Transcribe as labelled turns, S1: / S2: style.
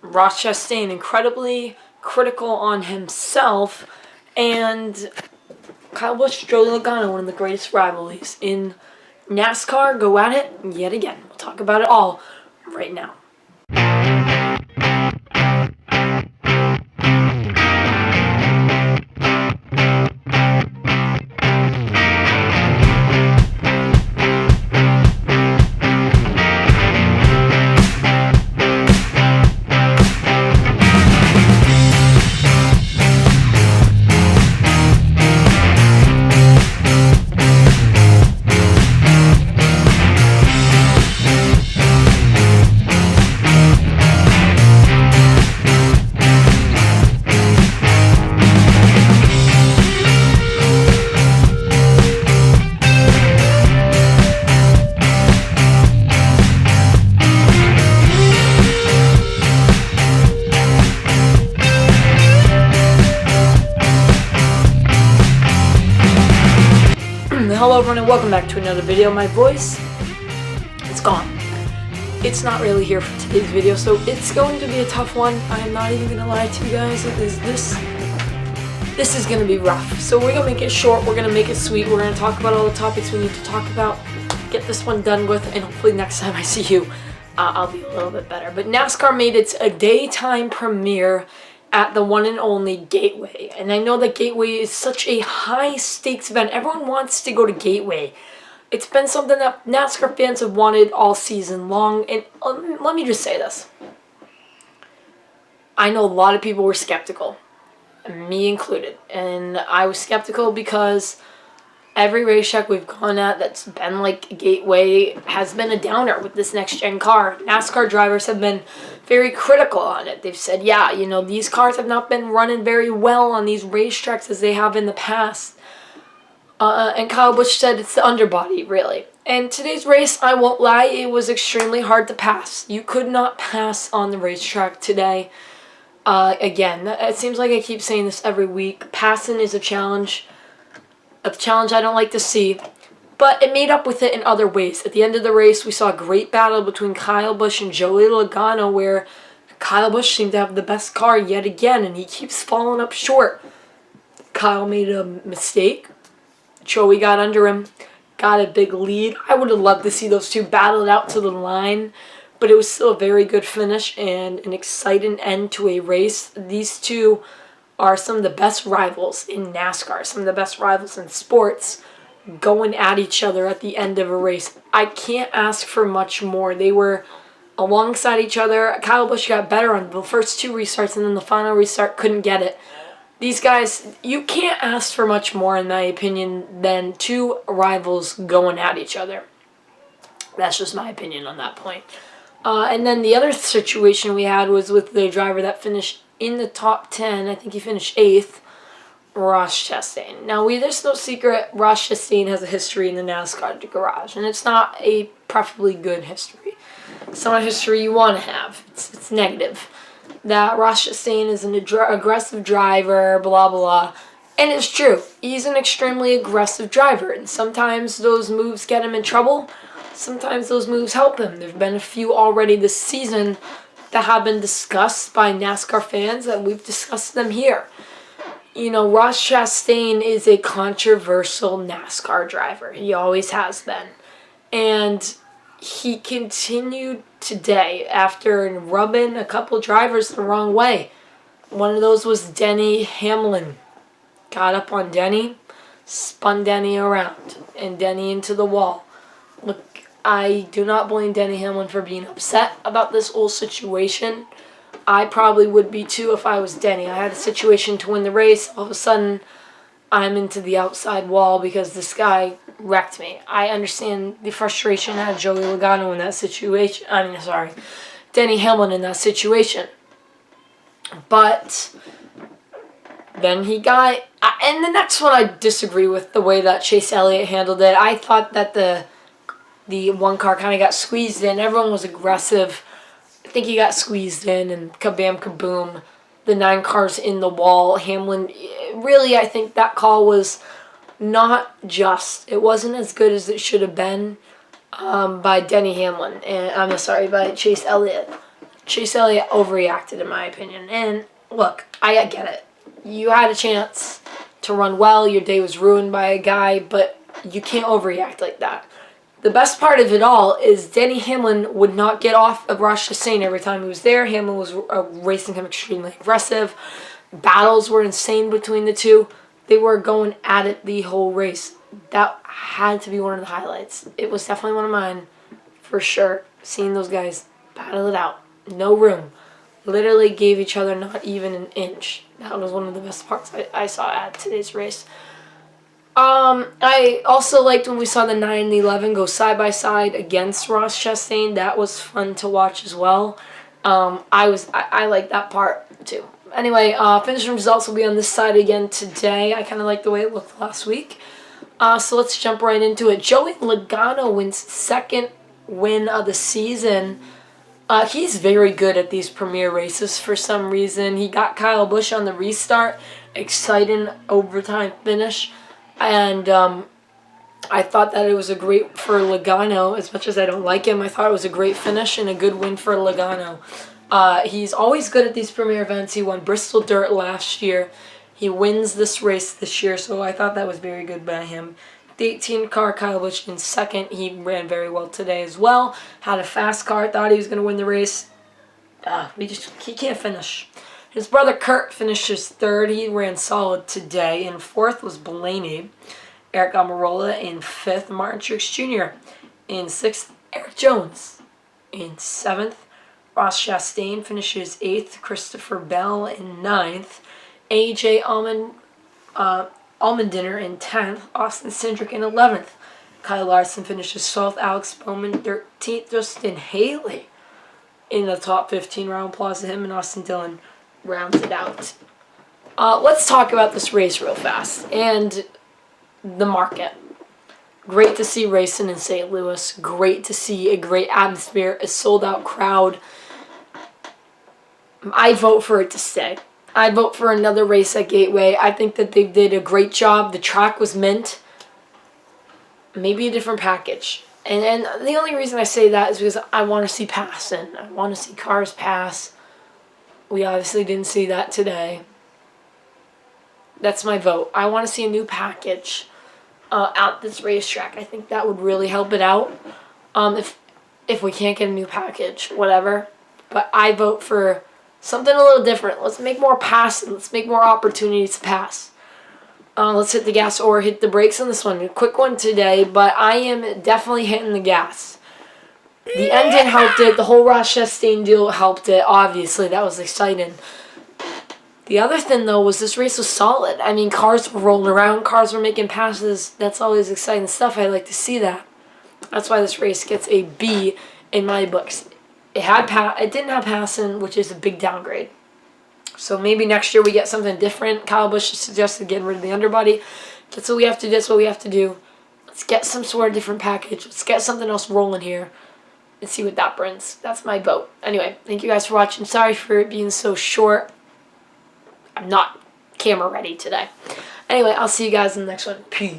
S1: Ross Chastain incredibly critical on himself, and Kyle Busch, Joey Logano, one of the greatest rivalries in NASCAR, go at it yet again. We'll talk about it all right now. Hello everyone and welcome back to another video. My voice, it's gone. It's not really here for today's video, so it's going to be a tough one. I'm not even going to lie to you guys. This is going to be rough. So we're going to make it short, we're going to make it sweet, we're going to talk about all the topics we need to talk about, get this one done with, and hopefully next time I see you, I'll be a little bit better. But NASCAR made its daytime premiere at the one and only Gateway. And I know that Gateway is such a high stakes event. Everyone wants to go to Gateway. It's been something that NASCAR fans have wanted all season long. And let me just say this. I know a lot of people were skeptical, me included. And I was skeptical because every racetrack we've gone at that's been like Gateway has been a downer with this next-gen car. NASCAR drivers have been very critical on it. They've said, yeah, you know, these cars have not been running very well on these racetracks as they have in the past. And Kyle Busch said it's the underbody, really. And today's race, I won't lie, it was extremely hard to pass. You could not pass on the racetrack today. Again, it seems like I keep saying this every week. Passing is a challenge I don't like to see, but it made up with it in other ways. At the end of the race, we saw a great battle between Kyle Busch and Joey Logano, where Kyle Busch seemed to have the best car yet again, and he keeps falling up short. Kyle made a mistake. Joey got under him, got a big lead. I would have loved to see those two battle it out to the line, but it was still a very good finish and an exciting end to a race. These two are some of the best rivals in NASCAR, some of the best rivals in sports, going at each other at the end of a race. I can't ask for much more. They were alongside each other. Kyle Busch got better on the first two restarts, and then the final restart couldn't get it. These guys, you can't ask for much more, in my opinion, than two rivals going at each other. That's just my opinion on that point. And then the other situation we had was with the driver that finished in the top 10, I think he finished 8th, Ross Chastain. Now, there's no secret, Ross Chastain has a history in the NASCAR garage, and it's not a preferably good history. It's not a history you want to have. It's negative. That Ross Chastain is an aggressive driver, blah, blah, and it's true. He's an extremely aggressive driver, and sometimes those moves get him in trouble. Sometimes those moves help him. There have been a few already this season that have been discussed by NASCAR fans, and we've discussed them here. You know, Ross Chastain is a controversial NASCAR driver. He always has been. And he continued today after rubbing a couple drivers the wrong way. One of those was Denny Hamlin. Got up on Denny, spun Denny around, and Denny into the wall. Look, I do not blame Denny Hamlin for being upset about this whole situation. I probably would be too if I was Denny. I had a situation to win the race. All of a sudden, I'm into the outside wall because this guy wrecked me. I understand the frustration out of Joey Logano in that situation. Denny Hamlin in that situation. But then he got... And the next one I disagree with the way that Chase Elliott handled it. I thought that the one car kind of got squeezed in. Everyone was aggressive. I think he got squeezed in, and kabam, kaboom, the 9 cars in the wall. Hamlin, really, I think that call was not just. It wasn't as good as it should have been by Denny Hamlin. And by Chase Elliott. Chase Elliott overreacted, in my opinion. And look, I get it. You had a chance to run well. Your day was ruined by a guy, but you can't overreact like that. The best part of it all is Denny Hamlin would not get off of Ross Chastain every time he was there. Hamlin was racing him extremely aggressive. Battles were insane between the two. They were going at it the whole race. That had to be one of the highlights. It was definitely one of mine, for sure. Seeing those guys battle it out. No room. Literally gave each other not even an inch. That was one of the best parts I saw at today's race. I also liked when we saw the 9 and the 11 go side by side against Ross Chastain. That was fun to watch as well. I like that part too. Anyway, finishing results will be on this side again today. I kind of like the way it looked last week. So let's jump right into it. Joey Logano wins second win of the season. He's very good at these premier races for some reason. He got Kyle Busch on the restart. Exciting overtime finish. And I thought that it was a great for Logano. As much as I don't like him, I thought it was a great finish and a good win for Logano. He's always good at these premier events. He won Bristol Dirt last year. He wins this race this year, so I thought that was very good by him. The 18 car, Kyle Busch in second. He ran very well today as well. Had a fast car. Thought he was going to win the race. He can't finish. His brother Kurt finishes third. He ran solid today. In fourth was Blaney. Eric Almirola in fifth. Martin Truex Jr. in sixth. Eric Jones in seventh. Ross Chastain finishes eighth. Christopher Bell in ninth. AJ Allmendinger in 10th. Austin Cindric in 11th. Kyle Larson finishes 12th. Alex Bowman 13th. Justin Haley in the top 15. Round of applause to him, and Austin Dillon rounds it out. Let's talk about this race real fast and the market. Great to see racing in St. Louis. Great to see a great atmosphere, a sold-out crowd. I vote for it to stay. I'd vote for another race at Gateway. I think that they did a great job. The track was mint. Maybe a different package. And the only reason I say that is because I want to see passing. I want to see cars pass. We obviously didn't see that today. That's my vote. I want to see a new package at this racetrack. I think that would really help it out. If we can't get a new package, whatever. But I vote for something a little different. Let's make more passing. Let's make more opportunities to pass. Let's hit the gas or hit the brakes on this one. A quick one today, but I am definitely hitting the gas. The ending helped it. The whole Ross Chastain deal helped it. Obviously, that was exciting. The other thing, though, was this race was solid. I mean, cars were rolling around. Cars were making passes. That's always exciting stuff. I like to see that. That's why this race gets a B in my books. It didn't have passing, which is a big downgrade. So maybe next year we get something different. Kyle Busch suggested getting rid of the underbody. That's what we have to do. That's what we have to do. Let's get some sort of different package. Let's get something else rolling here and see what that brings. That's my vote. Anyway, thank you guys for watching. Sorry for it being so short. I'm not camera ready today. Anyway, I'll see you guys in the next one. Peace.